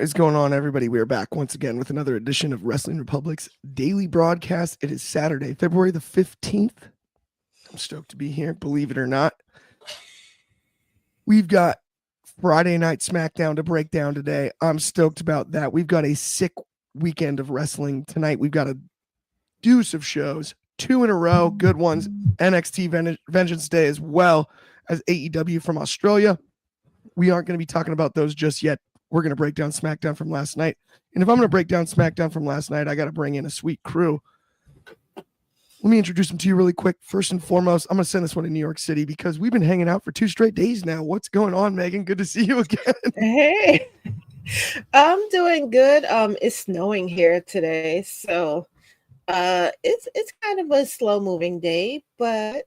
What is going on, everybody? We are back once again with another edition of Wrestling Republic's daily broadcast. It is Saturday, February the 15th. I'm stoked to be here, believe it or not. We've got Friday Night SmackDown to break down today. I'm stoked about that. We've got a sick weekend of wrestling tonight. We've got a deuce of shows, 2 in a row, good ones. NXT Vengeance Day as well as AEW from Australia. We aren't going to be talking about those just yet. We're going to break down SmackDown from last night. And if I'm going to break down SmackDown from last night, I got to bring in a sweet crew. Let me introduce them to you really quick. First and foremost, I'm going to send this one to New York City because we've been hanging out for 2 straight days now. What's going on, Megan? Good to see you again. Hey, I'm doing good. It's snowing here today, so it's kind of a slow-moving day, but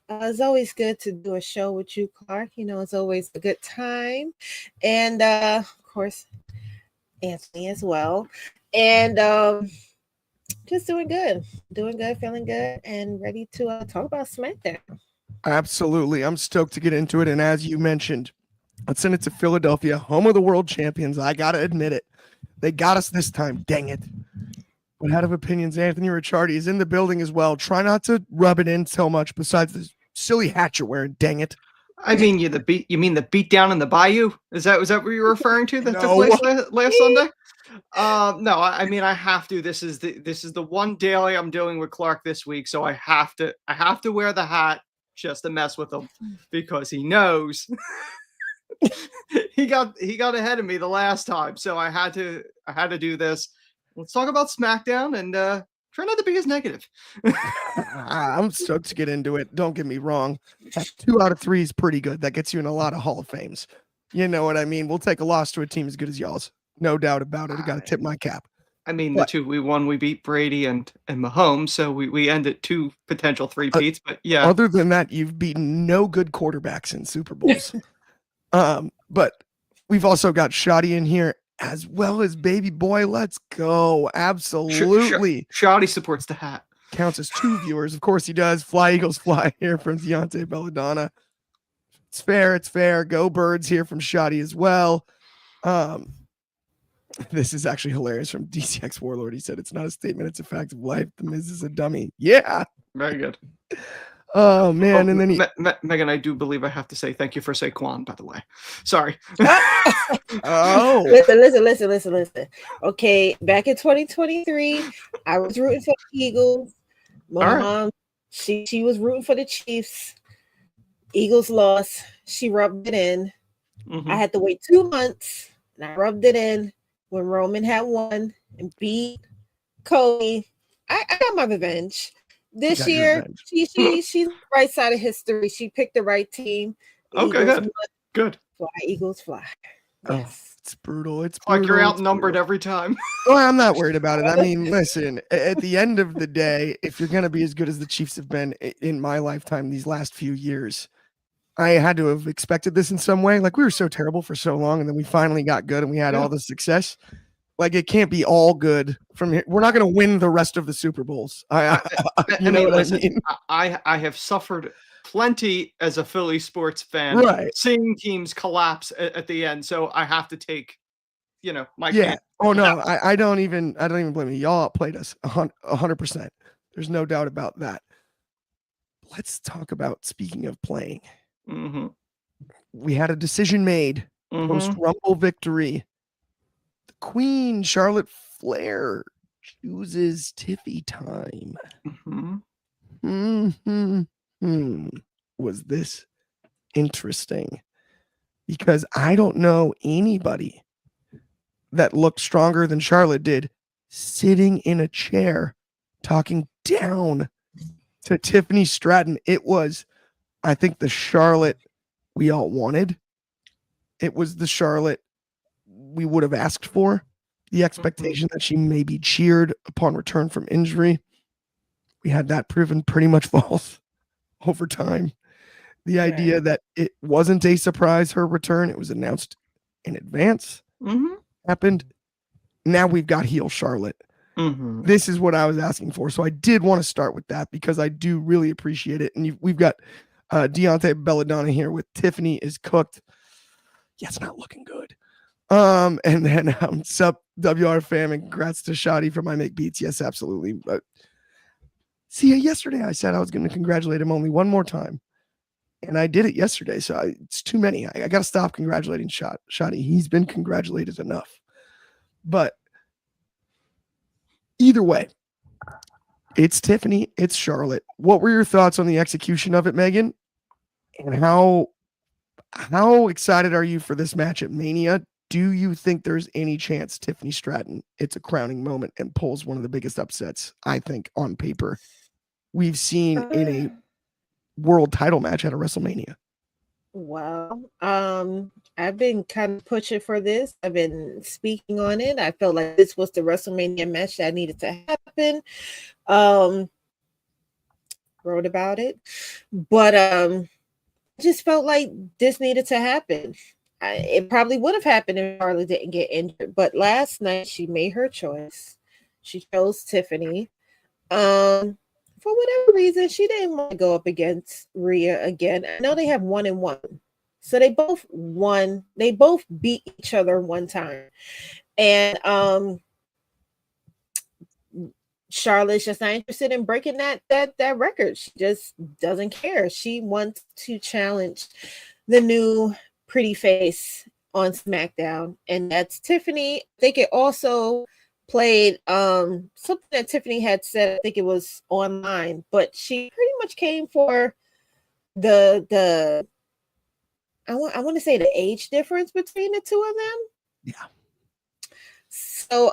it's always good to do a show with you, Clark. You know, it's always a good time. And, of course, Anthony as well. And just doing good, feeling good, and ready to talk about SmackDown. Absolutely. I'm stoked to get into it. And as you mentioned, let's send it to Philadelphia, home of the world champions. I got to admit it. They got us this time. Dang it. But out of opinions, Anthony Ricciardi is in the building as well. Try not to rub it in so much besides this silly hat you're wearing. Dang it. I mean, you mean the beat down in the bayou? Was that what you were referring to that took place last Sunday? No, I mean, I have to. This is the one daily I'm doing with Clark this week, so I have to wear the hat just to mess with him because he knows he got ahead of me the last time, so I had to do this. Let's talk about SmackDown and try not to be as negative. I'm stoked to get into it. Don't get me wrong. 2 out of 3 is pretty good. That gets you in a lot of Hall of Fames. You know what I mean? We'll take a loss to a team as good as y'all's. No doubt about it. I got to tip my cap. I mean, the 2 we won, we beat Brady and Mahomes, so we ended 2 potential 3-peats. But yeah. Other than that, you've beaten no good quarterbacks in Super Bowls. But we've also got Shoddy in here, as well as Baby Boy. Let's go. Absolutely. Shoddy supports the hat. Counts as 2 viewers. Of course he does. Fly Eagles Fly here from Deontay Belladonna. It's fair. It's fair. Go Birds here from Shoddy as well. This is actually hilarious from DCX Warlord. He said, it's not a statement. It's a fact of life. The Miz is a dummy. Yeah. Very good. Oh, man. And then Megan, I do believe I have to say thank you for Saquon, by the way. Sorry. Oh. Listen. Okay, back in 2023, I was rooting for the Eagles. My mom, she was rooting for the Chiefs. Eagles lost. She rubbed it in. Mm-hmm. I had to wait 2 months, and I rubbed it in when Roman had won and beat Cody. I got my revenge. This year, she's the right side of history. She picked the right team. Okay, good. Fly, Eagles fly. Yes. Oh, it's brutal. It's like brutal. You're outnumbered every time. Well, I'm not worried about it. I mean, listen, at the end of the day, if you're going to be as good as the Chiefs have been in my lifetime these last few years, I had to have expected this in some way. Like, we were so terrible for so long, and then we finally got good, and we had all the success. Like, it can't be all good from here. We're not going to win the rest of the Super Bowls. I have suffered plenty as a Philly sports fan, seeing teams collapse at the end. So I have to take, my yeah. Oh no, I don't even blame you. Y'all outplayed us 100%. There's no doubt about that. Let's talk about, speaking of playing. Mm-hmm. We had a decision made post Rumble victory. Queen Charlotte Flair chooses Tiffy time. Was this interesting? Because I don't know anybody that looked stronger than Charlotte did sitting in a chair talking down to Tiffany Stratton. It was, I think, the Charlotte we all wanted. It was the Charlotte we would have asked for. The expectation that she may be cheered upon return from injury. We had that proven pretty much false over time. The idea that it wasn't a surprise, her return, it was announced in advance, happened. Now we've got heel Charlotte. This is what I was asking for. So I did want to start with that because I do really appreciate it. And we've got Deontay Belladonna here with Tiffany is cooked. Yeah, it's not looking good. And then sup WR fam, and congrats to Shotty for my make beats. Yes, absolutely. But see, yesterday I said I was going to congratulate him only one more time, and I did it yesterday. So it's too many. I got to stop congratulating Shotty. He's been congratulated enough. But either way, it's Tiffany, it's Charlotte. What were your thoughts on the execution of it, Megan? And how excited are you for this match at Mania? Do you think there's any chance Tiffany Stratton, it's a crowning moment and pulls one of the biggest upsets, I think, on paper we've seen in a world title match at a WrestleMania? Well, I've been kind of pushing for this. I've been speaking on it. I felt like this was the WrestleMania match that needed to happen. Wrote about it, but just felt like this needed to happen. It probably would have happened if Charlotte didn't get injured, but last night she made her choice. She chose Tiffany. For whatever reason, she didn't want to go up against Rhea again. I know they have 1-1, so they both won. They both beat each other one time, and Charlotte's just not interested in breaking that record. She just doesn't care. She wants to challenge the new pretty face on SmackDown, and that's Tiffany. I think it also played something that Tiffany had said. I think it was online, but she pretty much came for the I want to say the age difference between the two of them. Yeah. So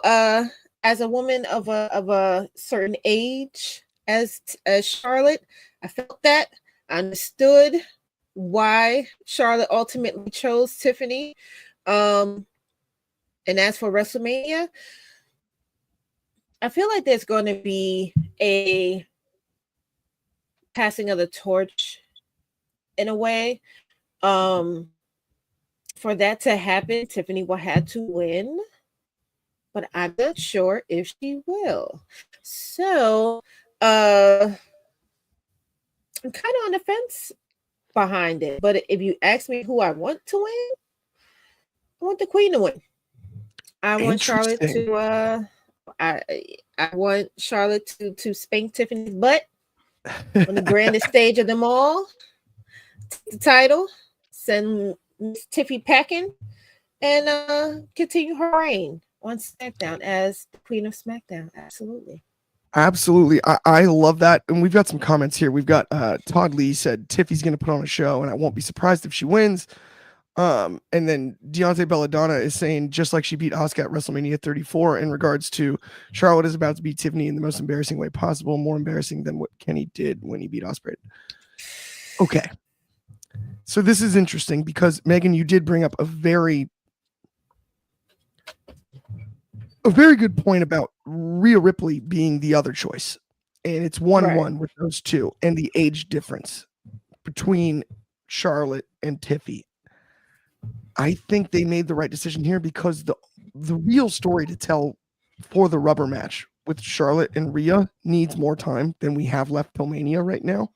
as a woman of a certain age as Charlotte, I felt that. I understood why Charlotte ultimately chose Tiffany. And as for WrestleMania, I feel like there's going to be a passing of the torch in a way. For that to happen, Tiffany will have to win, but I'm not sure if she will. So I'm kind of on the fence behind it. But if you ask me who I want to win, I want the Queen to win. I want Charlotte to I want Charlotte to spank Tiffany's butt on the grandest stage of them all. Take the title, send Miss Tiffy packing, and continue her reign on SmackDown as the Queen of SmackDown. Absolutely. I love that. And we've got some comments here. We've got Todd Lee said Tiffy's going to put on a show, and I won't be surprised if she wins. And then Deontay Belladonna is saying, just like she beat Asuka at WrestleMania 34, in regards to Charlotte is about to beat Tiffany in the most embarrassing way possible, more embarrassing than what Kenny did when he beat Ospreay. Okay. So this is interesting because, Megan, you did bring up a very good point about Rhea Ripley being the other choice. And it's 1-1 with those two, and the age difference between Charlotte and Tiffy. I think they made the right decision here because the real story to tell for the rubber match with Charlotte and Rhea needs more time than we have left till Mania right now.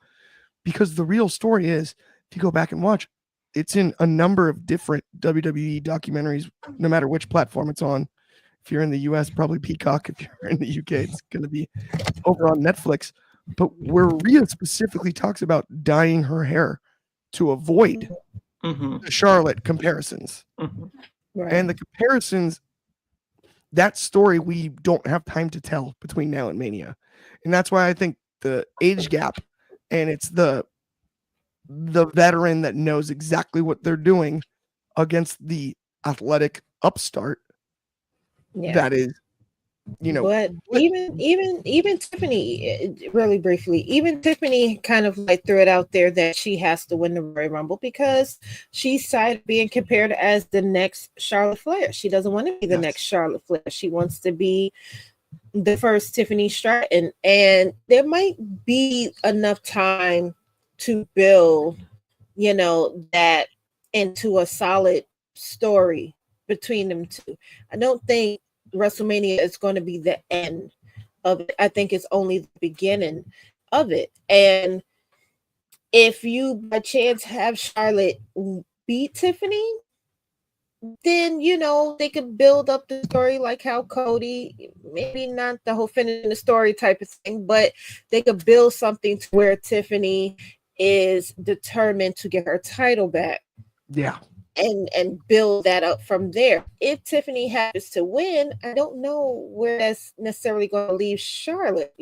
Because the real story is, if you go back and watch, it's in a number of different WWE documentaries, no matter which platform it's on. If you're in the US, probably Peacock. If you're in the UK, it's going to be over on Netflix. But where Rhea specifically talks about dyeing her hair to avoid the Charlotte comparisons. And the comparisons, that story we don't have time to tell between now and Mania. And that's why I think the age gap, and it's the veteran that knows exactly what they're doing against the athletic upstart. That is, but even Tiffany, really briefly, even Tiffany kind of like threw it out there that she has to win the Royal Rumble because she's tired of being compared as the next Charlotte Flair. She doesn't want to be the next Charlotte Flair. She wants to be the first Tiffany Stratton, and there might be enough time to build, that into a solid story between them two. I don't think WrestleMania is going to be the end of it. I think it's only the beginning of it. And if you by chance have Charlotte beat Tiffany, then they could build up the story like how Cody, maybe not the whole finishing the story type of thing, but they could build something to where Tiffany is determined to get her title back. Yeah. And build that up from there. If Tiffany happens to win, I don't know where that's necessarily going to leave Charlotte.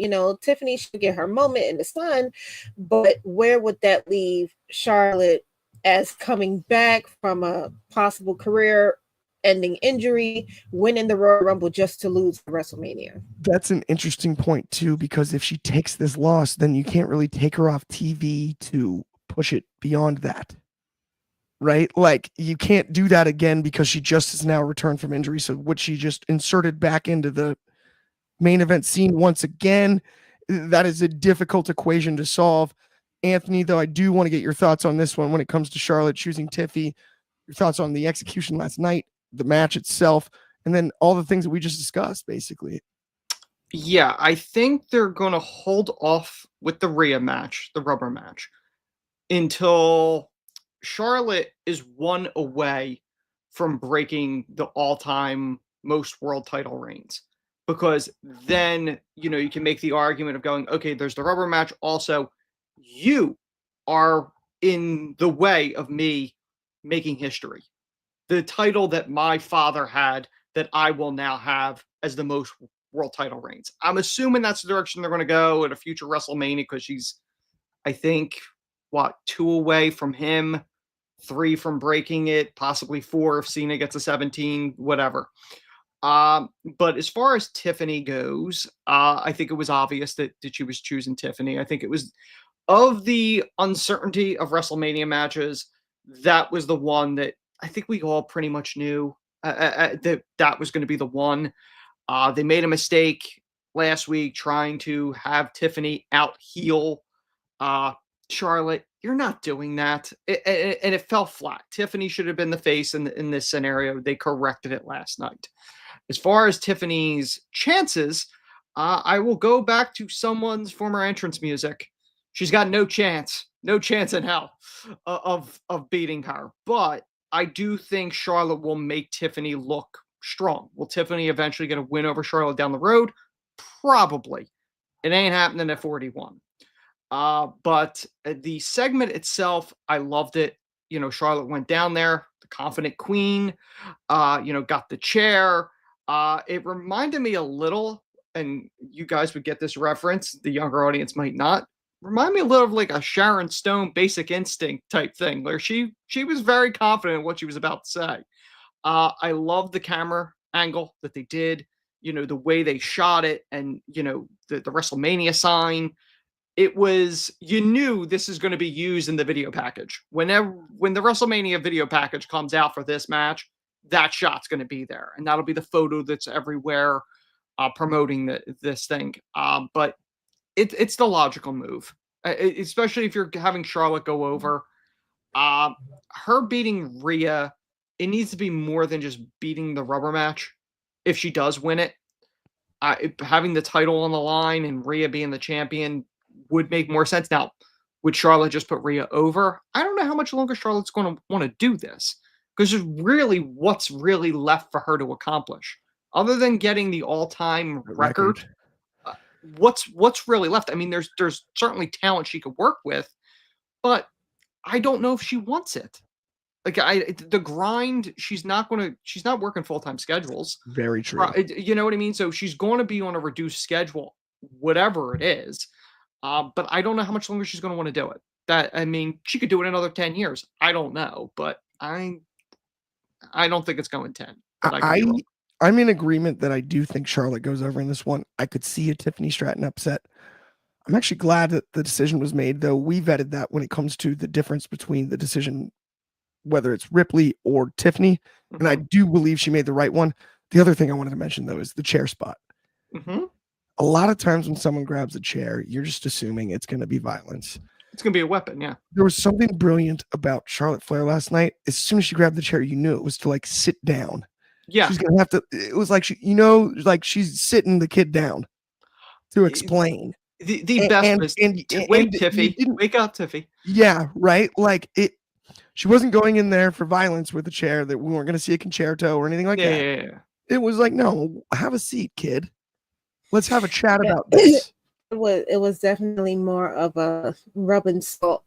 Tiffany should get her moment in the sun, but where would that leave Charlotte as coming back from a possible career-ending injury, winning the Royal Rumble just to lose WrestleMania? That's an interesting point too, because if she takes this loss, then you can't really take her off TV to push it beyond that. Right? Like, you can't do that again because she just has now returned from injury. So would she just inserted back into the main event scene once again? That is a difficult equation to solve. Anthony, though, I do want to get your thoughts on this one when it comes to Charlotte choosing Tiffy, your thoughts on the execution last night, the match itself, and then all the things that we just discussed, basically. Yeah, I think they're going to hold off with the Rhea match, the rubber match, until Charlotte is one away from breaking the all-time most world title reigns, because then you can make the argument of going, okay, there's the rubber match. Also, you are in the way of me making history. The title that my father had that I will now have as the most world title reigns. I'm assuming that's the direction they're going to go at a future WrestleMania, because she's, I think, 2 away from him, 3 from breaking it, possibly 4 if Cena gets a 17, whatever. But as far as Tiffany goes, I think it was obvious that she was choosing Tiffany. I think it was, of the uncertainty of WrestleMania matches, that was the one that I think we all pretty much knew that was going to be the one. They made a mistake last week trying to have Tiffany out heel Charlotte. You're not doing that. And it fell flat. Tiffany should have been the face in this scenario. They corrected it last night. As far as Tiffany's chances, I will go back to someone's former entrance music. She's got no chance in hell of beating her. But I do think Charlotte will make Tiffany look strong. Will Tiffany eventually get a win over Charlotte down the road? Probably. It ain't happening at 41. But the segment itself, I loved it. Charlotte went down there, the confident queen, got the chair. It reminded me a little, and you guys would get this reference, the younger audience might not. Remind me a little of like a Sharon Stone Basic Instinct type thing, where she was very confident in what she was about to say. I love the camera angle that they did, the way they shot it, and the WrestleMania sign. It was, you knew this is going to be used in the video package. When the WrestleMania video package comes out for this match, that shot's going to be there, and that'll be the photo that's everywhere promoting this thing. But it's the logical move, especially if you're having Charlotte go over. Her beating Rhea, it needs to be more than just beating the rubber match. If she does win it, having the title on the line and Rhea being the champion would make more sense. Now, would Charlotte just put Rhea over? I don't know how much longer Charlotte's going to want to do this, because there's really what's really left for her to accomplish other than getting the all-time record. What's really left? I mean, there's certainly talent she could work with, but I don't know if she wants it. Like, the grind, she's not working full-time schedules. Very true. You know what I mean? So she's going to be on a reduced schedule, whatever it is. But I don't know how much longer she's going to want to do it. She could do it another 10 years. I don't know, but I don't think it's going 10. I'm in agreement that I do think Charlotte goes over in this one. I could see a Tiffany Stratton upset. I'm actually glad that the decision was made, though. We vetted that when it comes to the difference between the decision, whether it's Ripley or Tiffany. Mm-hmm. And I do believe she made the right one. The other thing I wanted to mention, though, is the chair spot. Mm-hmm. A lot of times when someone grabs a chair, you're just assuming it's going to be violence. It's going to be a weapon, yeah. There was something brilliant about Charlotte Flair last night. As soon as she grabbed the chair, you knew it was to like sit down. Yeah. She's going to have to, it was like, she's sitting the kid down to explain. The best was, wake Tiffy. Wake up, Tiffy. Yeah, right? Like, She wasn't going in there for violence with a chair, that we weren't going to see a concerto or anything like that. Yeah. It was like, no, have a seat, kid. Let's have a chat about this. It was definitely more of a rubbing salt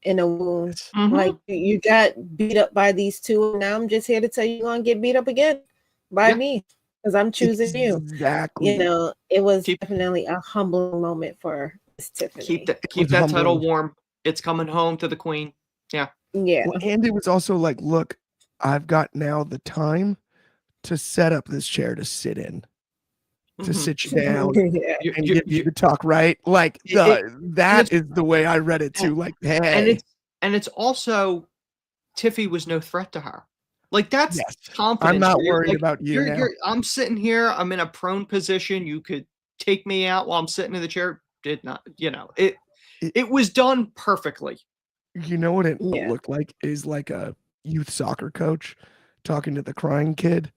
in a wound. Mhm. Like, you got beat up by these two, and now I'm just here to tell you, you're gonna get beat up again by me, because I'm choosing you. Exactly. You know, it was Keep- definitely a humbling moment for Miss Tiffany. Keep that humbling. title warm. It's coming home to the queen. Yeah. Yeah. Well, and it was also like, look, I've got now the time to set up this chair to sit in, to Mhm. sit you down Yeah. and give you the talk, right? Like that is the way I read it too. Like, hey, and it's also Tiffy was no threat to her. Like, that's yes, confidence. I'm not where you're worried like, about you now. I'm sitting here. I'm in a prone position. You could take me out while I'm sitting in the chair. Did not, it was done perfectly. You know what it Yeah. looked like is like a youth soccer coach talking to the crying kid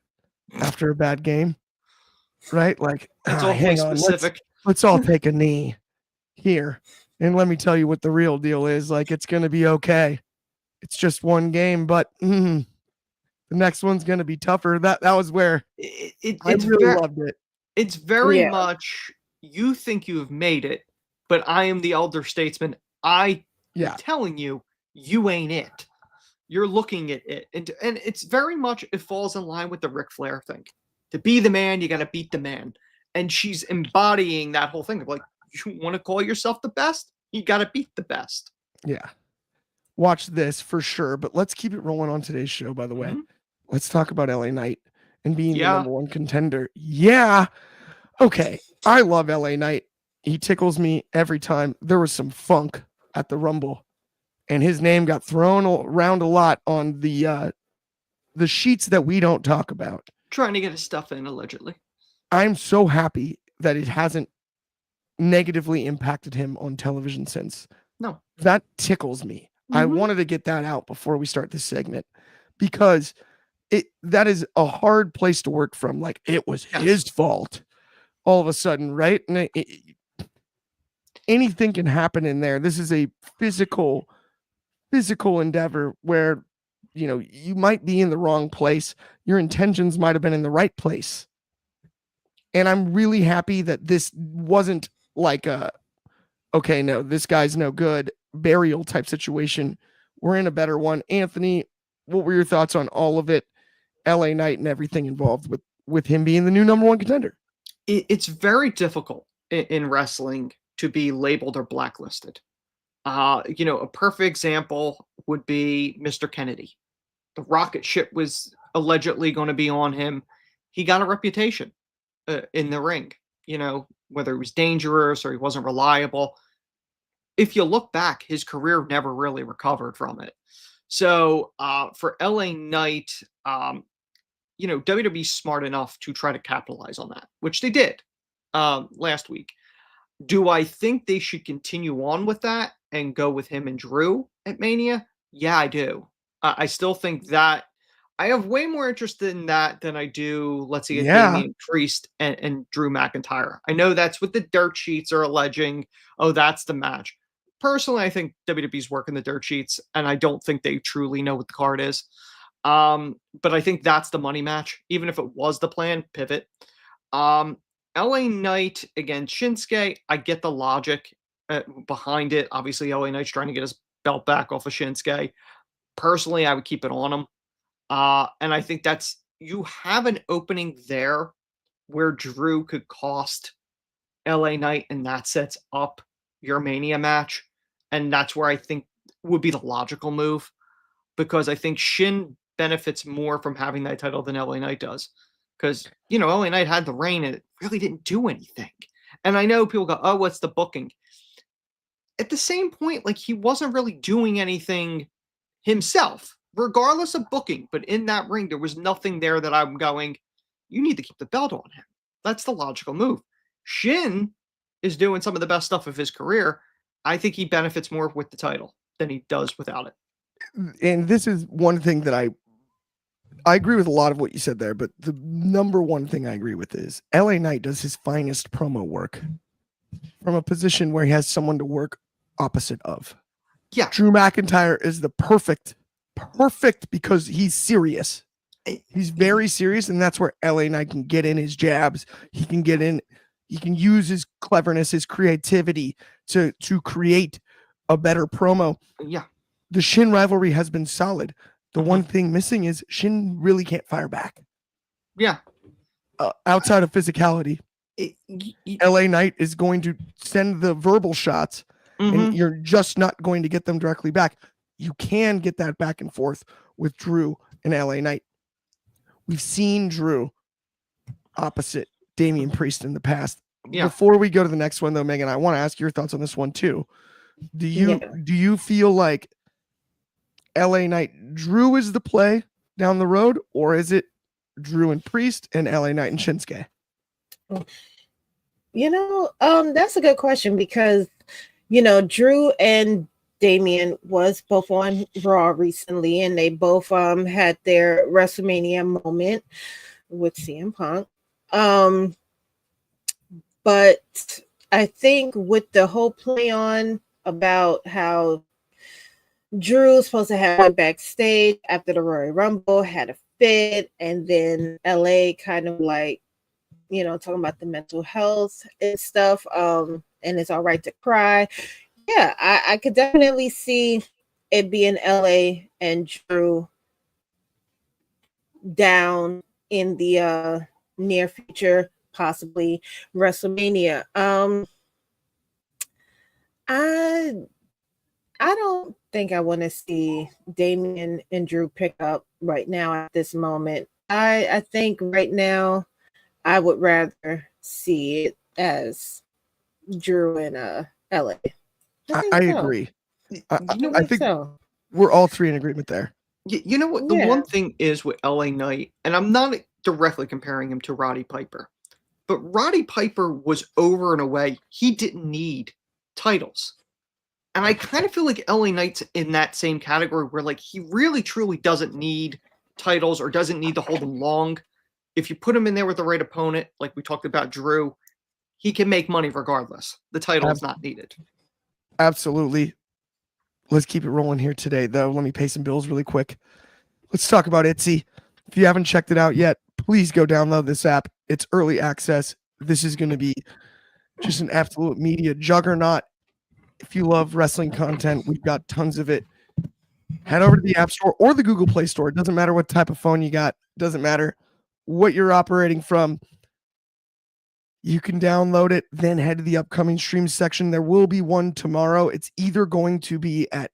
after a bad game, right? Like, It's hang awfully on, specific. let's all take a knee here, and let me tell you what the real deal is. Like, it's gonna be okay. It's just one game, but the next one's gonna be tougher. That was where I It's really loved it. It's very Yeah. much, you think you have made it, but I am the elder statesman. I Yeah. am telling you, you ain't it. You're looking at it. And it's very much, it falls in line with the Ric Flair thing. To be the man, you got to beat the man. And she's embodying that whole thing of like, you want to call yourself the best? You got to beat the best. Yeah. Watch this for sure, but let's keep it rolling on today's show, by the way. Mhm. Let's talk about LA Knight and being the Yeah. number one contender. Yeah. Okay. I love LA Knight. He tickles me every time. There was some funk at the Rumble, and his name got thrown around a lot on the sheets that we don't talk about. Trying to get his stuff in, allegedly. I'm so happy that it hasn't negatively impacted him on television since. No. That tickles me. I Mhm. wanted to get that out before we start this segment, because that is a hard place to work from. Like, it was his fault all of a sudden, right? And anything can happen in there. This is a physical endeavor where, you might be in the wrong place. Your intentions might have been in the right place. And I'm really happy that this wasn't like okay, no, this guy's no good burial type situation. We're in a better one. Anthony, what were your thoughts on all of it? LA Knight and everything involved with him being the new number one contender. It's very difficult in wrestling to be labeled or blacklisted. A perfect example would be Mr. Kennedy. The rocket ship was allegedly going to be on him. He got a reputation in the ring, whether it was dangerous or he wasn't reliable. If you look back, his career never really recovered from it. So for LA Knight, WWE's smart enough to try to capitalize on that, which they did last week. Do I think they should continue on with that and go with him and Drew at Mania? Yeah, I do. I still think that I have way more interest in that than I do, let's say, Damian Priest and Drew McIntyre. I know that's what the dirt sheets are alleging. Oh, that's the match. Personally, I think WWE's working the dirt sheets, and I don't think they truly know what the card is. But I think that's the money match. Even if it was the plan, pivot. LA Knight against Shinsuke, I get the logic behind it. Obviously, LA Knight's trying to get his belt back off of Shinsuke. Personally, I would keep it on him. And I think you have an opening there where Drew could cost LA Knight, and that sets up your Mania match. And that's where I think would be the logical move, because I think Shin benefits more from having that title than LA Knight does. Because, LA Knight had the reign and it really didn't do anything. And I know people go, oh, what's the booking? At the same point, like, he wasn't really doing anything himself, regardless of booking. But in that ring, there was nothing there that I'm going, you need to keep the belt on him. That's the logical move. Shin is doing some of the best stuff of his career. I think he benefits more with the title than he does without it. And this is one thing that I agree with a lot of what you said there, but the number one thing I agree with is LA Knight does his finest promo work from a position where he has someone to work opposite of. Yeah. Drew McIntyre is the perfect perfect because he's serious. He's very serious, and that's where LA Knight can get in his jabs. He can get in. He can use his cleverness, his creativity to create a better promo. Yeah. The Shin rivalry has been solid. The one thing missing is Shin really can't fire back. Yeah. Outside of physicality, LA Knight is going to send the verbal shots, and you're just not going to get them directly back. You can get that back and forth with Drew and LA Knight. We've seen Drew opposite Damian Priest in the past. Yeah. Before we go to the next one, though, Megan, I want to ask your thoughts on this one too. Do you feel like LA Knight Drew is the play down the road, or is it Drew and Priest and LA Knight and Shinsuke? That's a good question because Drew and Damian was both on Raw recently, and they both had their WrestleMania moment with CM Punk. But I think with the whole play on about how Drew was supposed to have went backstage after the Royal Rumble, had a fit, and then LA kind of like, talking about the mental health and stuff, and it's all right to cry. Yeah, I could definitely see it being LA and Drew down in the near future, possibly WrestleMania. I don't think I want to see Damian and Drew pick up right now at this moment. I think right now I would rather see it as Drew and LA. I agree. I think we're all three in agreement there. You know what? The one thing is with LA Knight, and I'm not directly comparing him to Roddy Piper, but Roddy Piper was over and away. He didn't need titles. And I kind of feel like LA Knight's in that same category where like he really truly doesn't need titles or doesn't need to hold them long. If you put him in there with the right opponent, like we talked about Drew, he can make money regardless. The title is not needed. Absolutely. Let's keep it rolling here today, though. Let me pay some bills really quick. Let's talk about Etsy. If you haven't checked it out yet, please go download this app. It's early access. This is going to be just an absolute media juggernaut. If you love wrestling content, we've got tons of it. Head over to the App Store or the Google Play Store. It doesn't matter what type of phone you got. It doesn't matter what you're operating from. You can download it, then head to the upcoming streams section. There will be one tomorrow. It's either going to be at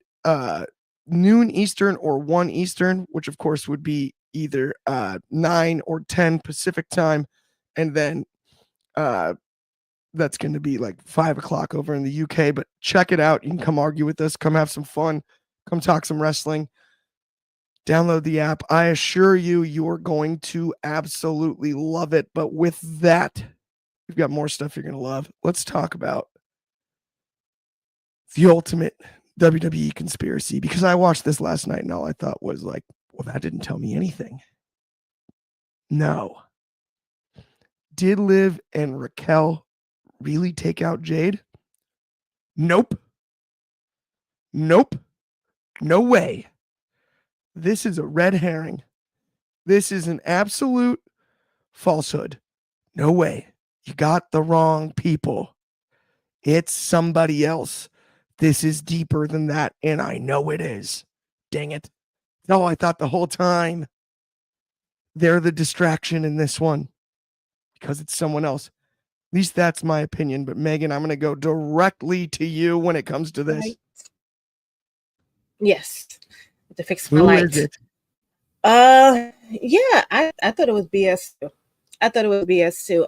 noon Eastern or 1 Eastern, which of course would be either 9 or 10 Pacific time. And then that's going to be like 5 o'clock over in the UK. But check it out. You can come argue with us. Come have some fun. Come talk some wrestling. Download the app. I assure you, you are going to absolutely love it. But with that, we've got more stuff you're going to love. Let's talk about the ultimate WWE conspiracy, because I watched this last night and all I thought was like, well, that didn't tell me anything. No. Did Liv and Raquel really take out Jade? Nope. Nope. No way. This is a red herring. This is an absolute falsehood. No way. You got the wrong people. It's somebody else. This is deeper than that, and I know it is. Dang it. No, I thought the whole time they're the distraction in this one because it's someone else. At least that's my opinion. But Megan, I'm going to go directly to you when it comes to this. Right. Yes. To fix my Who lights. is it? Yeah, I thought it was BS too. I thought it was BS too.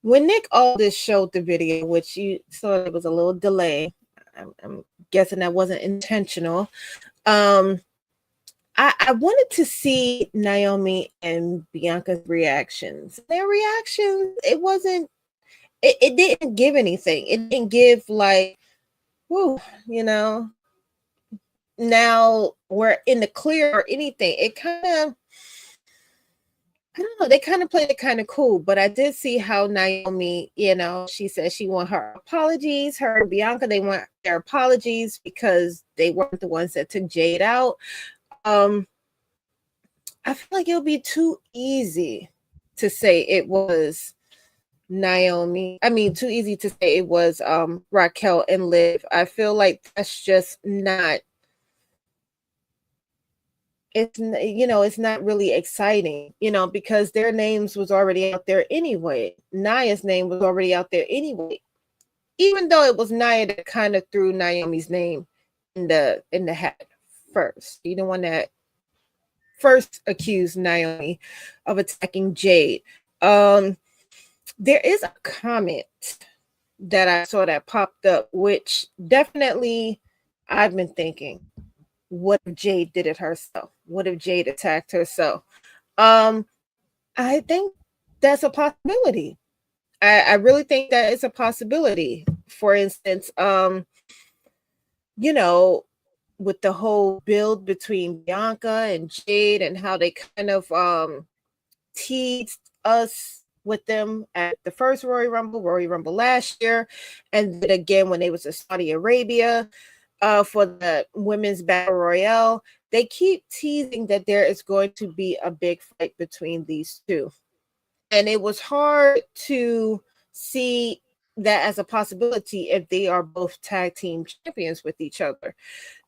When Nick Aldis showed the video, which you saw there was a little delay, I'm guessing that wasn't intentional. I wanted to see Naomi and Bianca's reactions. Their reactions, it didn't give anything. It didn't give like, whoo, now we're in the clear or anything. It kind of, I don't know. They kind of played it kind of cool, but I did see how Naomi, she said she want her apologies. Her and Bianca, they want their apologies because they weren't the ones that took Jade out. I feel like it'll be too easy to say it was Naomi. I mean, too easy to say it was Raquel and Liv. I feel like that's just not. It's not really exciting, because their names was already out there anyway. Nia's name was already out there anyway, even though it was Nia that kind of threw Naomi's name in the hat first. The one that first accused Naomi of attacking Jade. There is a comment that I saw that popped up, which definitely I've been thinking, what if Jade did it herself? What if Jade attacked herself? I think that's a possibility. I really think that it's a possibility. For instance, with the whole build between Bianca and Jade and how they kind of teased us with them at the first Royal Rumble last year, and then again when they was in Saudi Arabia for the women's battle royale. They keep teasing that there is going to be a big fight between these two, and it was hard to see that as a possibility if they are both tag team champions with each other.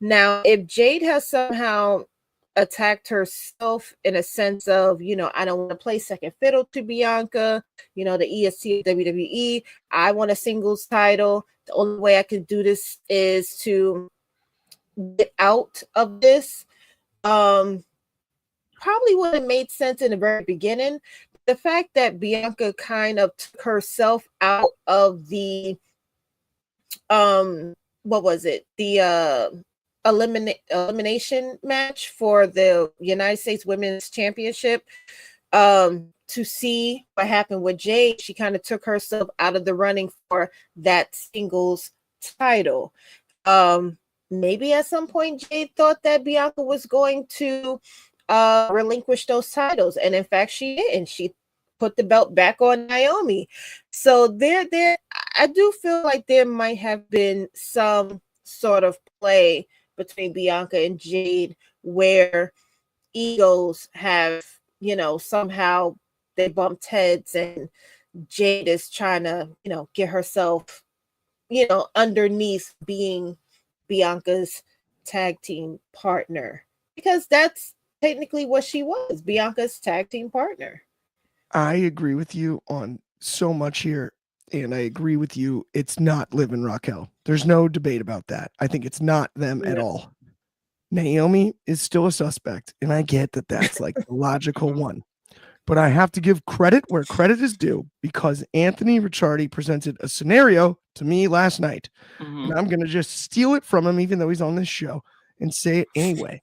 Now, if Jade has somehow attacked herself in a sense of, I don't want to play second fiddle to Bianca, the EST of WWE, I want a singles title. The only way I can do this is to get out of this. Probably would have made sense in the very beginning. The fact that Bianca kind of took herself out of the what was it? The elimination match for the United States Women's Championship, to see what happened with Jade. She kind of took herself out of the running for that singles title. Maybe at some point Jade thought that Bianca was going to relinquish those titles, and in fact she did, and she put the belt back on Naomi. So there I do feel like there might have been some sort of play between Bianca and Jade where egos have, somehow they bumped heads, and Jade is trying to, get herself, underneath being Bianca's tag team partner, because that's technically what she was, Bianca's tag team partner. I agree with you on so much here, and I agree with you. It's not Liv and Raquel. There's no debate about that. I think it's not them at all. Naomi is still a suspect, and I get that that's like the logical one. But I have to give credit where credit is due, because Anthony Ricciardi presented a scenario to me last night. And I'm going to just steal it from him, even though he's on this show, and say it anyway.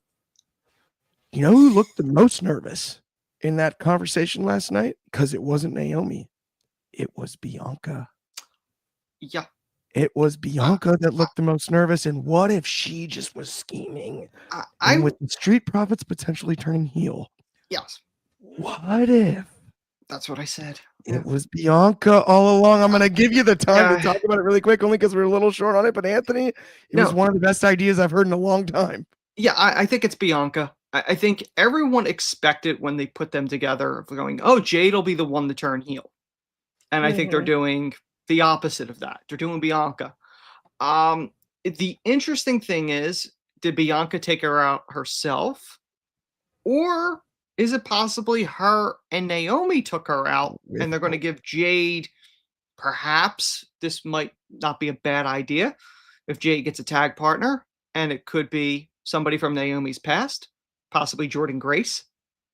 You know who looked the most nervous in that conversation last night? Because it wasn't Naomi. It was Bianca. Yeah. It was Bianca that looked the most nervous. And what if she just was scheming? And with the Street Profits potentially turning heel. Yes. What if? That's what I said. It was Bianca all along. I'm going to give you the time to talk about it really quick, only because we're a little short on it. But Anthony, it was one of the best ideas I've heard in a long time. Yeah, I think it's Bianca. I think everyone expected when they put them together of going, oh, Jade will be the one to turn heel. And I think they're doing the opposite of that. They're doing Bianca. The interesting thing is, did Bianca take her out herself? Or is it possibly her and Naomi took her out and they're going to give Jade, perhaps this might not be a bad idea if Jade gets a tag partner, and it could be somebody from Naomi's past, possibly Jordan Grace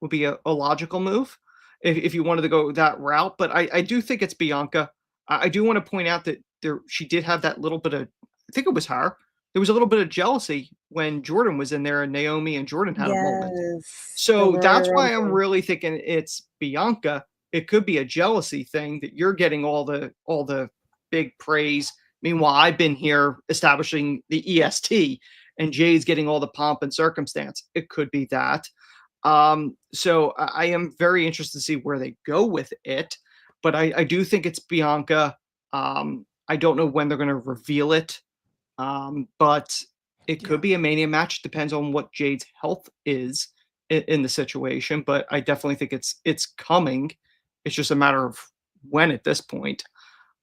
would be a logical move if you wanted to go that route. But I do think it's Bianca. I do want to point out that she did have that little bit of, I think it was her. There was a little bit of jealousy when Jordan was in there and Naomi and Jordan had a moment. So that's why I'm really thinking it's Bianca. It could be a jealousy thing that you're getting all the big praise. Meanwhile, I've been here establishing the EST and Jay's getting all the pomp and circumstance. It could be that. So I am very interested to see where they go with it, but I do think it's Bianca. I don't know when they're going to reveal it, but it could be a Mania match. Depends on what Jade's health is in the situation, but I definitely think it's coming. It's just a matter of when at this point.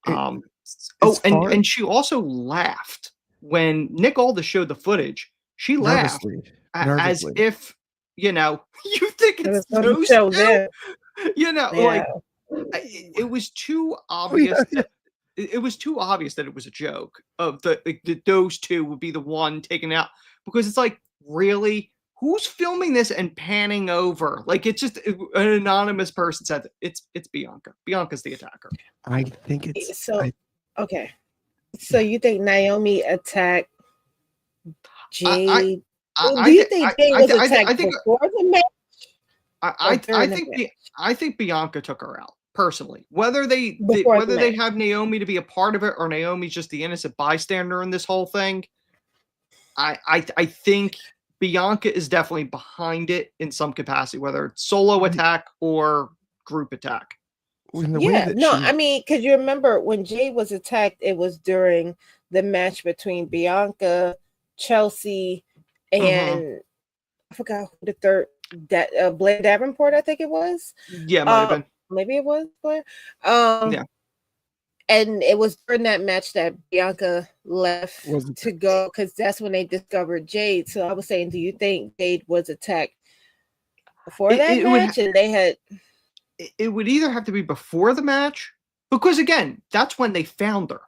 And she also laughed when Nick Aldis showed the footage. She laughed as if, you think it's those two. Like it was too obvious. It was too obvious that it was a joke of those two would be the one taken out, because it's like, really, who's filming this and panning over? Like, it's just an anonymous person said it's Bianca. Bianca's the attacker. I think it's okay. So you think Naomi attacked Jade? Do you think Jade was attacked before the match? I think Bianca took her out. Personally, whether they have Naomi to be a part of it or Naomi's just the innocent bystander in this whole thing, I think Bianca is definitely behind it in some capacity, whether it's solo attack or group attack. I mean, because you remember when Jade was attacked, it was during the match between Bianca, Chelsea, and I forgot who the third, Blair Davenport, I think it was. Yeah, might have been. Maybe it was Blair. And it was during that match that Bianca left to go, because that's when they discovered Jade. So I was saying, do you think Jade was attacked before that match? And they had. It would either have to be before the match, because again, that's when they found her.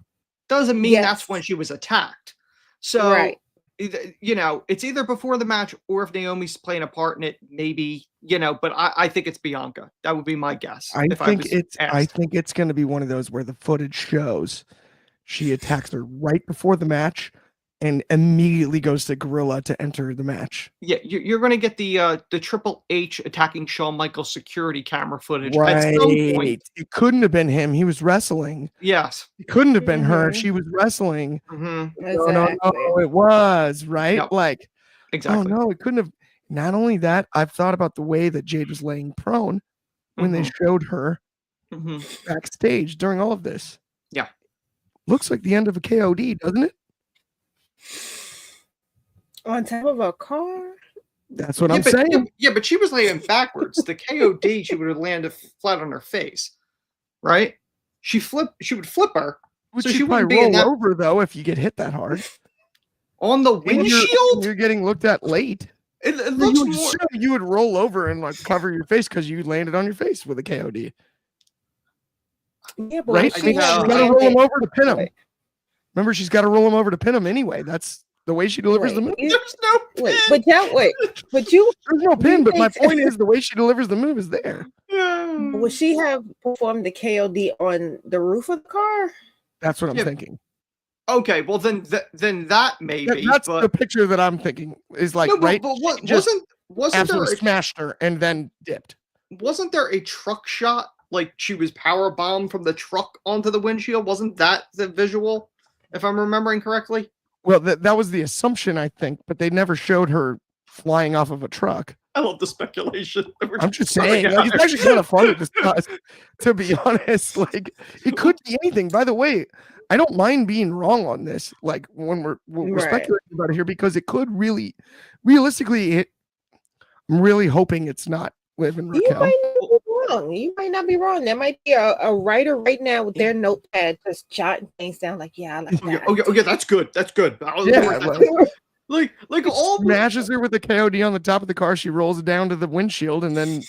Doesn't mean that's when she was attacked. So, it's either before the match or if Naomi's playing a part in it, maybe, but I think it's Bianca. That would be my guess. I think it's going to be one of those where the footage shows she attacks her right before the match and immediately goes to Gorilla to enter the match. Yeah, you're going to get the Triple H attacking Shawn Michaels security camera footage. Right. At some point. It couldn't have been him. He was wrestling. Yes. It couldn't have been her. She was wrestling. Exactly. No, it was, right? Yep. Like, exactly. Oh, no, it couldn't have. Not only that, I've thought about the way that Jade was laying prone when they showed her backstage during all of this. Yeah. Looks like the end of a KOD, doesn't it? On top of a car? That's what I'm saying. Yeah, but she was laying backwards. The KOD, she would have landed flat on her face, right? She would flip her. Would she probably roll over, though, if you get hit that hard? On the windshield? You're getting looked at late. It looks more. You would roll over and like cover your face because you landed on your face with a KOD. Yeah, but right? She's got to roll him over to pin him. Remember, she's got to roll him over to pin him anyway. That's the way she delivers the move. There's no pin. There's no pin, but my point is the way she delivers the move is there. Would she have performed the KOD on the roof of the car? That's what I'm thinking. Okay, well then that maybe. That's the picture that I'm thinking is like, right? But wasn't there smashed her and then dipped? Wasn't there a truck shot? Like she was power bombed from the truck onto the windshield? Wasn't that the visual? If I'm remembering correctly. Well, that was the assumption, I think, but they never showed her flying off of a truck. I love the speculation. I'm just saying, like, it's actually kind of fun to discuss, to be honest. Like, it could be anything. By the way, I don't mind being wrong on this. Like, when we're speculating about it here, because it could really, realistically, I'm really hoping it's not Liv and Raquel. You might not be wrong. There might be a writer right now with their notepad just jotting things down. Like, I like that. Okay, that's good. That's good. Like all smashes her with the KOD on the top of the car. She rolls it down to the windshield, and then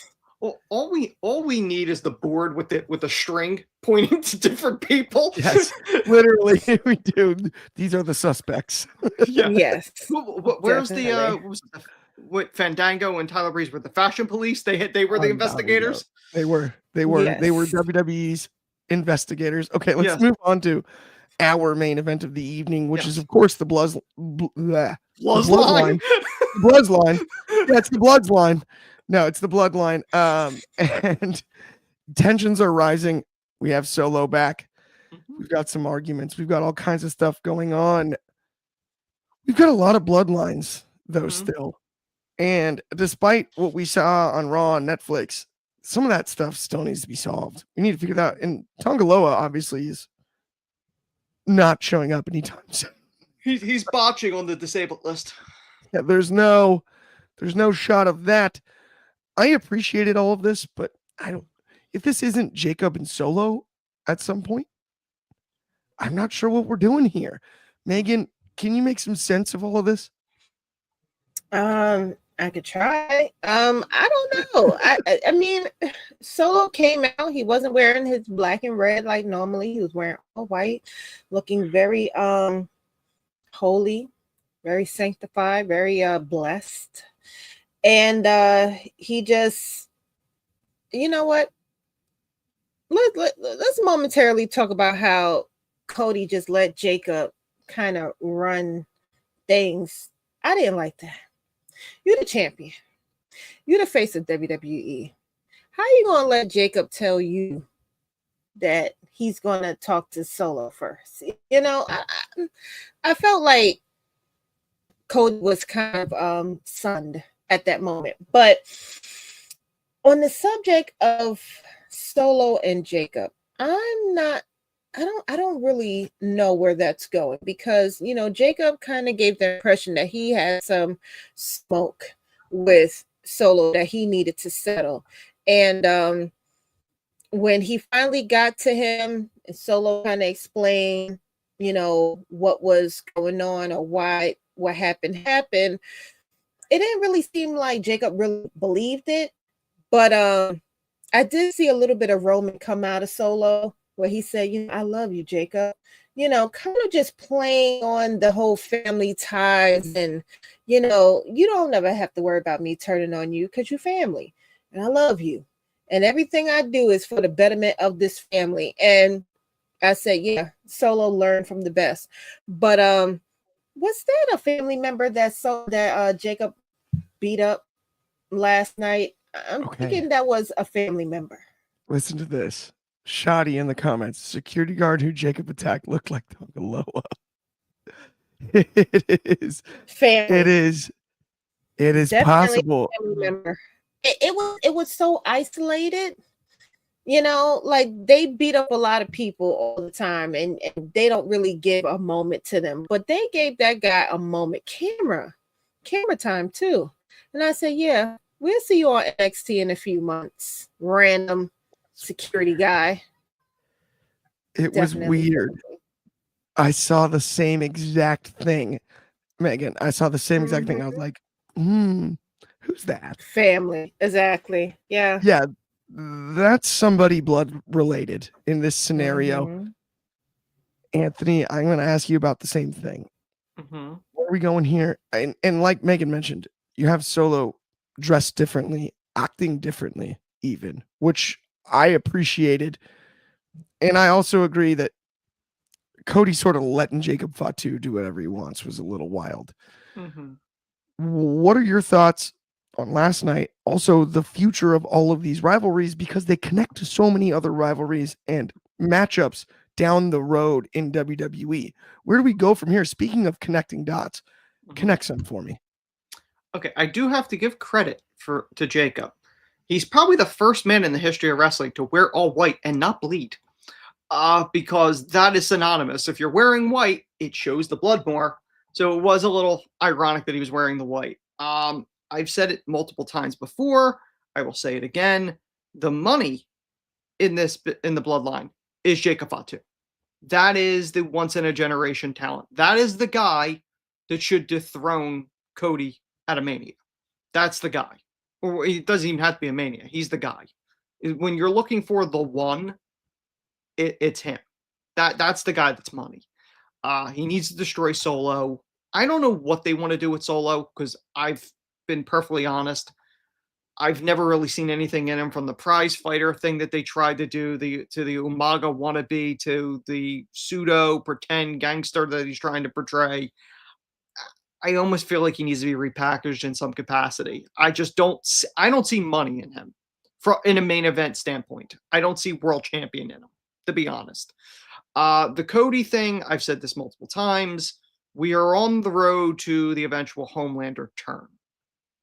all we need is the board with the string pointing to different people. Yes, literally, we do. These are the suspects. Yes. Where's what Fandango and Tyler Breeze were the fashion police? They were the investigators. They were WWE's investigators. Okay, let's move on to our main event of the evening, which is of course the Bloodline. Bloodline. Yeah, it's the Bloodline. No, it's the Bloodline. And tensions are rising. We have Solo back. We've got some arguments. We've got all kinds of stuff going on. We've got a lot of bloodlines though still. And despite what we saw on Raw and Netflix, some of that stuff still needs to be solved. We need to figure that out. And Tongaloa obviously is not showing up anytime soon. He's botching on the disabled list. Yeah, there's no shot of that. I appreciated all of this, but I don't. If this isn't Jacob and Solo at some point, I'm not sure what we're doing here. Megan, can you make some sense of all of this? I could try. I don't know. I mean, Solo came out. He wasn't wearing his black and red like normally. He was wearing all white, looking very holy, very sanctified, very blessed. And he just, you know what? Let's momentarily talk about how Cody just let Jacob kind of run things. I didn't like that. You're the champion. You're the face of WWE. How are you going to let Jacob tell you that he's going to talk to Solo first? You know, I felt like Cody was kind of sunned at that moment. But on the subject of Solo and Jacob, I don't really know where that's going, because, you know, Jacob kind of gave the impression that he had some smoke with Solo that he needed to settle. And when he finally got to him, and Solo kind of explained, you know, what was going on or why what happened, it didn't really seem like Jacob really believed it. But I did see a little bit of Roman come out of Solo, where he said, you know, I love you, Jacob. You know, kind of just playing on the whole family ties. And, you know, you don't ever have to worry about me turning on you, because you're family and I love you. And everything I do is for the betterment of this family. And I said, yeah, Solo learned from the best. But was that a family member that Jacob beat up last night? I'm thinking that was a family member. Listen to this. Shoddy in the comments. Security guard who Jacob attacked looked like Tongaloa. It is. Family. It is. It is Definitely possible. family member. It was so isolated. You know, like they beat up a lot of people all the time, and they don't really give a moment to them. But they gave that guy a moment. Camera time too. And I said, yeah, we'll see you on NXT in a few months. Random security guy. It was weird. I saw the same exact thing. Megan, I saw the same exact thing. I was like, who's that? Family. Exactly. Yeah. Yeah, that's somebody blood related in this scenario. Anthony, I'm going to ask you about the same thing. Where are we going here? And like Megan mentioned, you have Solo dressed differently, acting differently even, which I appreciated. And I also agree that Cody sort of letting Jacob Fatu do whatever he wants was a little wild. What are your thoughts on last night? Also, the future of all of these rivalries, because they connect to so many other rivalries and matchups down the road in WWE. Where do we go from here? Speaking of connecting dots, connect some for me. Okay, I do have to give credit to Jacob. He's probably the first man in the history of wrestling to wear all white and not bleed. Because that is synonymous. If you're wearing white, it shows the blood more. So it was a little ironic that he was wearing the white. I've said it multiple times before. I will say it again. The money in the bloodline is Jacob Fatu. That is the once in a generation talent. That is the guy that should dethrone Cody at a Mania. That's the guy. Or it doesn't even have to be a Mania. He's the guy. When you're looking for the one, it's him. That's the guy that's money. He needs to destroy Solo. I don't know what they want to do with Solo, because I've been perfectly honest. I've never really seen anything in him, from the prize fighter thing that they tried to do, to the Umaga wannabe, to the pseudo pretend gangster that he's trying to portray. I almost feel like he needs to be repackaged in some capacity. I don't see money in him in a main event standpoint. I don't see world champion in him, to be honest. The Cody thing, I've said this multiple times. We are on the road to the eventual Homelander turn.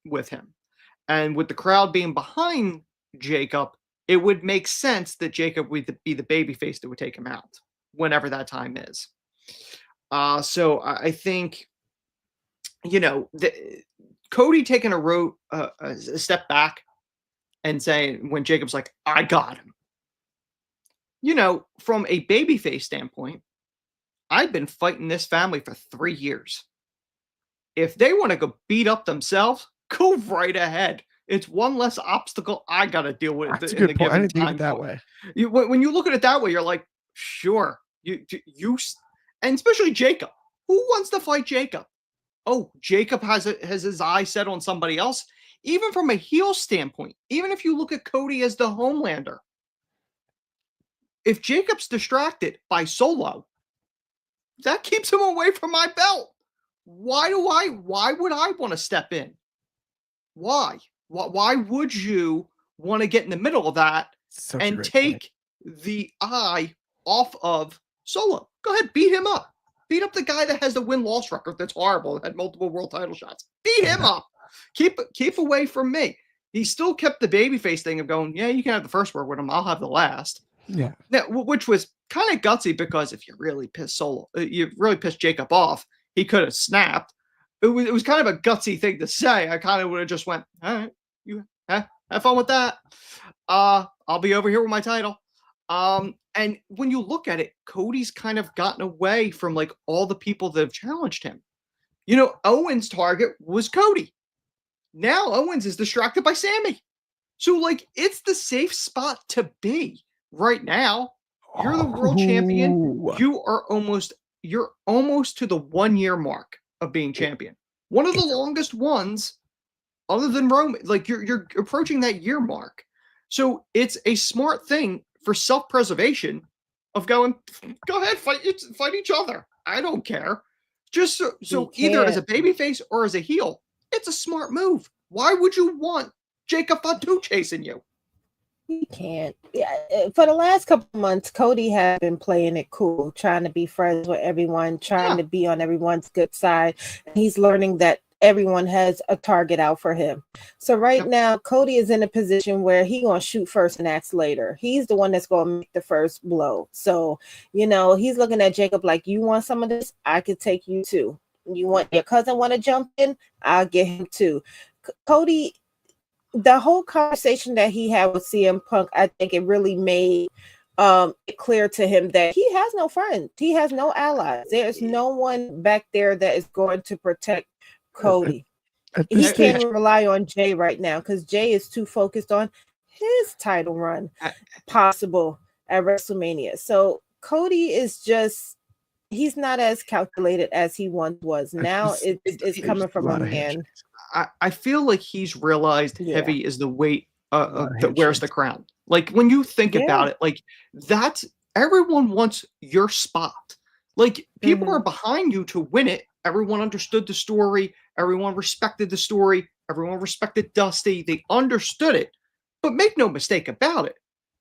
with him. And with the crowd being behind Jacob, it would make sense that Jacob would be the babyface that would take him out whenever that time is. So I think, Cody taking a step back and saying, when Jacob's like, I got him. From a babyface standpoint, I've been fighting this family for 3 years. If they want to go beat up themselves, go right ahead. It's one less obstacle I got to deal with. That's a good point. I didn't think of it that way. When you look at it that way, you're like, sure. And especially Jacob. Who wants to fight Jacob? Oh, Jacob has his eye set on somebody else. Even from a heel standpoint, even if you look at Cody as the Homelander, if Jacob's distracted by Solo, that keeps him away from my belt. Why would I want to step in? Why would you want to get in the middle of that and take the eye off of Solo? Go ahead, beat him up. Beat up the guy that has the win-loss record that's horrible, that had multiple world title shots. Beat him up. Keep away from me. He still kept the babyface thing of going, yeah, you can have the first word with him. I'll have the last. Yeah. Which was kind of gutsy, because if you really pissed Jacob off, he could have snapped. It was kind of a gutsy thing to say. I kind of would have just went, all right, you have fun with that. I'll be over here with my title. And when you look at it, Cody's kind of gotten away from like all the people that have challenged him. Owens' target was Cody. Now Owens is distracted by Sammy. So like, it's the safe spot to be right now. You're the world champion. You're almost to the 1 year mark of being champion. One of the longest ones other than Roman. Like you're approaching that year mark. So it's a smart thing for self-preservation of going, go ahead, fight each other. I don't care. Just so either as a babyface or as a heel, it's a smart move. Why would you want Jacob Fatu chasing you? You can't. Yeah, for the last couple of months, Cody has been playing it cool, trying to be friends with everyone, trying to be on everyone's good side. And he's learning that everyone has a target out for him. So right now, Cody is in a position where he's going to shoot first and act later. He's the one that's going to make the first blow. So, he's looking at Jacob like, you want some of this? I could take you too. You want your cousin want to jump in? I'll get him too. Cody, the whole conversation that he had with CM Punk, I think it really made it clear to him that he has no friends. He has no allies. There's no one back there that is going to protect Cody. He can't rely on Jay right now because Jay is too focused on his title run possible at WrestleMania. So Cody is he's not as calculated as he once was. Now it's coming from a man. I feel like he's realized heavy is the weight that wears the crown. Like when you think about it, like that's everyone wants your spot. Like people are behind you to win it. Everyone understood the story. Everyone respected the story. Everyone respected Dusty. They understood it. But make no mistake about it.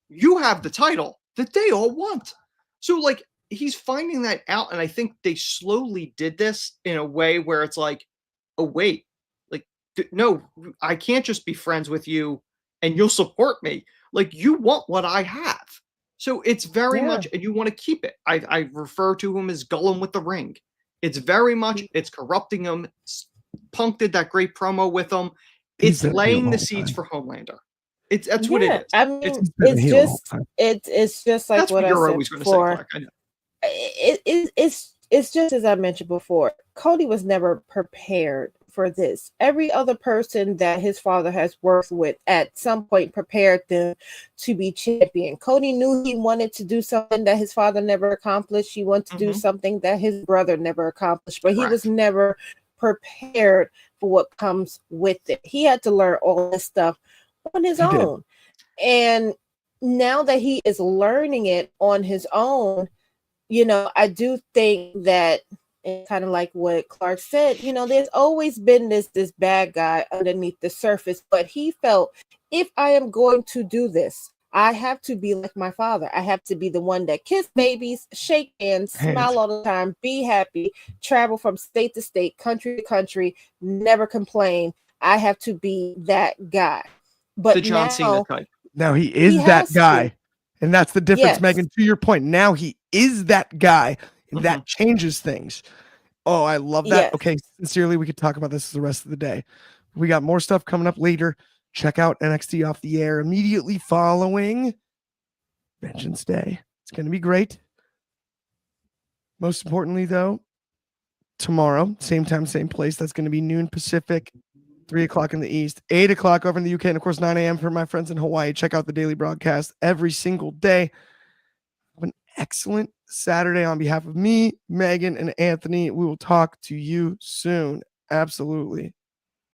You have the title that they all want. So like he's finding that out. And I think they slowly did this in a way where it's like, oh, wait, like, no, I can't just be friends with you and you'll support me. Like you want what I have. So it's very much, and you want to keep it. I refer to him as Gollum with the ring. It's very much, it's corrupting him. Punk did that great promo with him. It's laying the seeds for Homelander. That's what it is. I mean, it's just like that's what you're always going to say, Clark. I know. It's just as I mentioned before. Cody was never prepared for this. Every other person that his father has worked with at some point prepared them to be champion. Cody knew he wanted to do something that his father never accomplished. He wanted to do something that his brother never accomplished, but he was never prepared for what comes with it. He had to learn all this stuff on his own. And now that he is learning it on his own, I do think that, and kind of like what Clark said, there's always been this bad guy underneath the surface, but he felt, if I am going to do this, I have to be like my father. I have to be the one that kiss babies, shake hands, smile all the time, be happy, travel from state to state, country to country, never complain, I have to be that guy. But The John Cena now type. Now he is He that has guy. to. And that's the difference, Yes. Megan. To your point, now he is that guy. And Mhm. that changes things. Oh, I love that. Yes. Okay, sincerely, we could talk about this the rest of the day. We got more stuff coming up later. Check out NXT Off the Air immediately following Vengeance Day. It's going to be great. Most importantly, though, tomorrow, same time, same place. That's going to be noon Pacific, 3 o'clock in the East, 8 o'clock over in the UK, and of course, 9 a.m. for my friends in Hawaii. Check out the daily broadcast every single day. Have an excellent Saturday on behalf of me, Megan, and Anthony. We will talk to you soon. Absolutely.